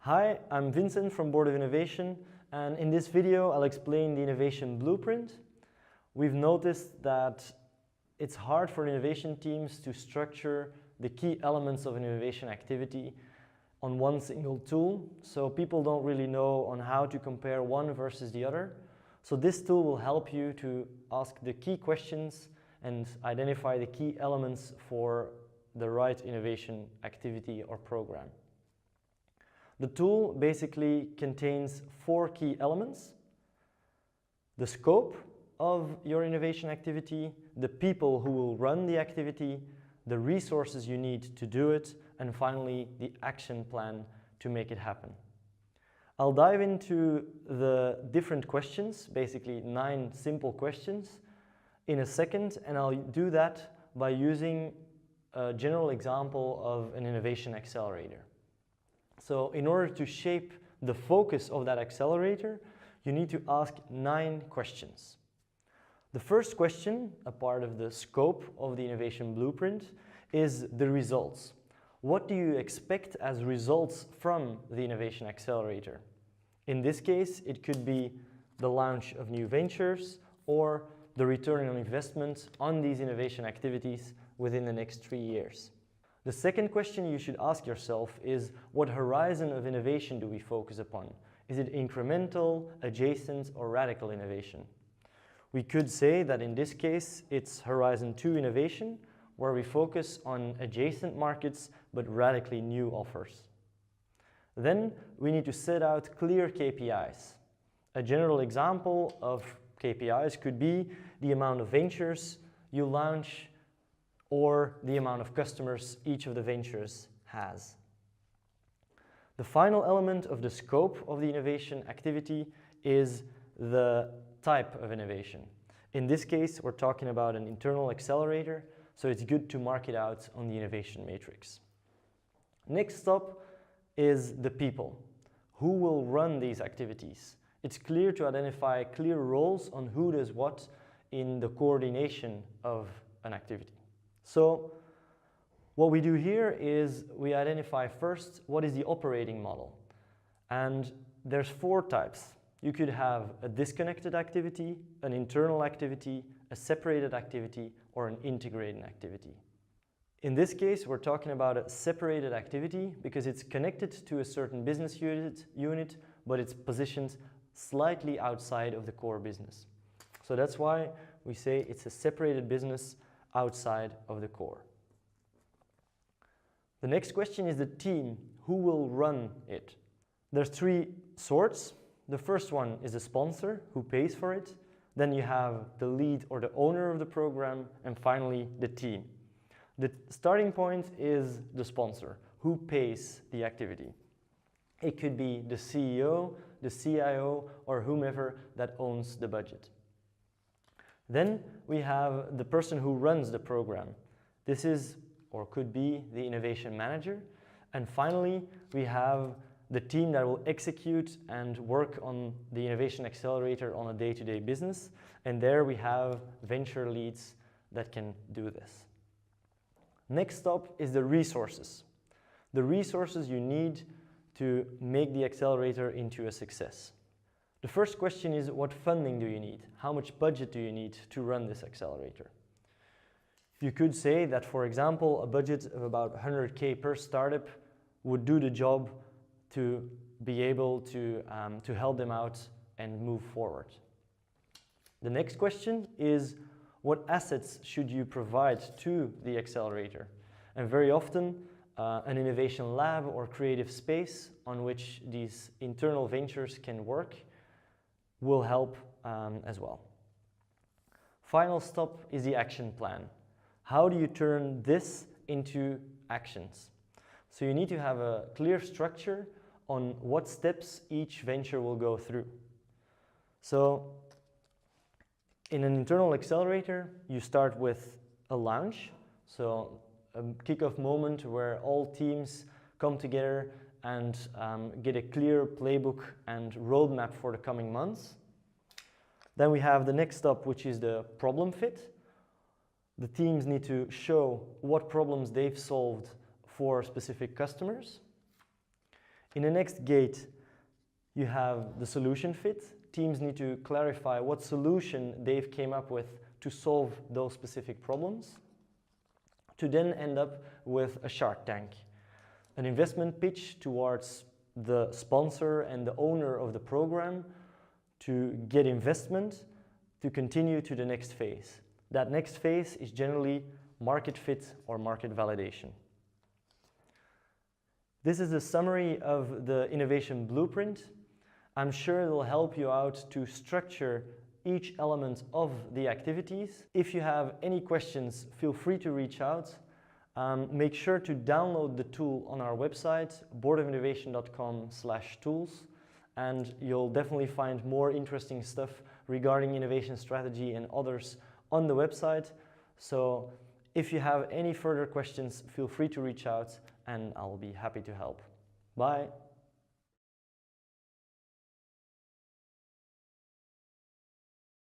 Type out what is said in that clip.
Hi, I'm Vincent from Board of Innovation, and in this video I'll explain the innovation blueprint. We've noticed that it's hard for innovation teams to structure the key elements of an innovation activity on one single tool, so people don't really know on how to compare one versus the other. So this tool will help you to ask the key questions and identify the key elements for the right innovation activity or program. The tool basically contains 4 key elements: the scope of your innovation activity, the people who will run the activity, the resources you need to do it, and finally the action plan to make it happen. I'll dive into the different questions, basically 9 simple questions, in a second, and I'll do that by using a general example of an innovation accelerator. So in order to shape the focus of that accelerator, you need to ask 9 questions. The first question, a part of the scope of the innovation blueprint, is the results. What do you expect as results from the innovation accelerator? In this case, it could be the launch of new ventures or the return on investment on these innovation activities within the next 3 years. The second question you should ask yourself is, what horizon of innovation do we focus upon? Is it incremental, adjacent, or radical innovation? We could say that in this case it's Horizon 2 innovation, where we focus on adjacent markets but radically new offers. Then we need to set out clear KPIs. A general example of KPIs could be the amount of ventures you launch or the amount of customers each of the ventures has. The final element of the scope of the innovation activity is the type of innovation. In this case, we're talking about an internal accelerator, so it's good to mark it out on the innovation matrix. Next up is the people. Who will run these activities? It's clear to identify clear roles on who does what in the coordination of an activity. So what we do here is we identify first what is the operating model. And there's 4 types. You could have a disconnected activity, an internal activity, a separated activity, or an integrated activity. In this case, we're talking about a separated activity because it's connected to a certain business unit, but it's positioned slightly outside of the core business. So that's why we say it's a separated business outside of the core. The next question is the team. Who will run it? There's 3 sorts. The first one is the sponsor who pays for it. Then you have the lead or the owner of the program, and finally the team. The starting point is the sponsor who pays the activity. It could be the CEO, the CIO, or whomever that owns the budget. Then we have the person who runs the program. This is, or could be, the innovation manager. And finally, we have the team that will execute and work on the innovation accelerator on a day-to-day business. And there we have venture leads that can do this. Next up is the resources. The resources you need to make the accelerator into a success. The first question is, what funding do you need? How much budget do you need to run this accelerator? You could say that, for example, a budget of about 100K per startup would do the job to be able to help them out and move forward. The next question is, what assets should you provide to the accelerator? And very often, an innovation lab or creative space on which these internal ventures can work will help as well. Final stop is the action plan. How do you turn this into actions? So you need to have a clear structure on what steps each venture will go through. So in an internal accelerator, you start with a launch, so a kickoff moment where all teams come together and get a clear playbook and roadmap for the coming months. Then we have the next step, which is the problem fit. The teams need to show what problems they've solved for specific customers. In the next gate, you have the solution fit. Teams need to clarify what solution they've came up with to solve those specific problems, to then end up with a Shark Tank, an investment pitch towards the sponsor and the owner of the program to get investment to continue to the next phase. That next phase is generally market fit or market validation. This is a summary of the innovation blueprint. I'm sure it will help you out to structure each element of the activities. If you have any questions, feel free to reach out. Make sure to download the tool on our website, boardofinnovation.com/tools, and you'll definitely find more interesting stuff regarding innovation strategy and others on the website. So if you have any further questions, feel free to reach out and I'll be happy to help. Bye.